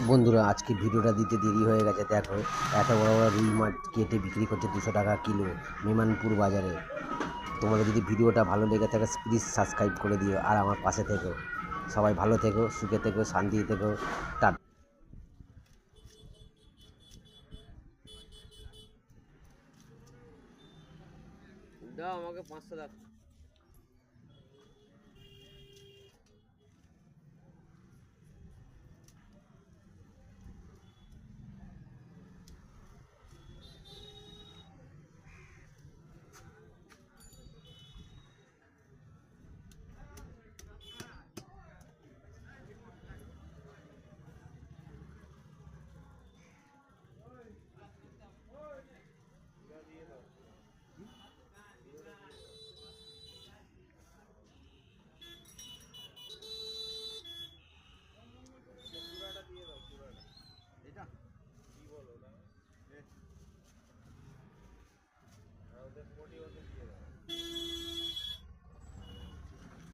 বন্ধুরা, আজকে ভিডিওটা দিতে দেরি হয়ে গেছে। দেখো, এত বড় বড় রুই মাছ কেটে বিক্রি করছে 200 টাকা কিলো মেমানপুর বাজারে। তোমাদের যদি ভিডিওটা ভালো লেগে থাকে প্লিজ সাবস্ক্রাইব করে দিও আর আমার পাশে থেকো। সবাই ভালো থেকো, সুখে থেকো, শান্তি থেকো। টাটা। দাও আমাকে 500 দাও। এটা কি বলো না? আমাদের 40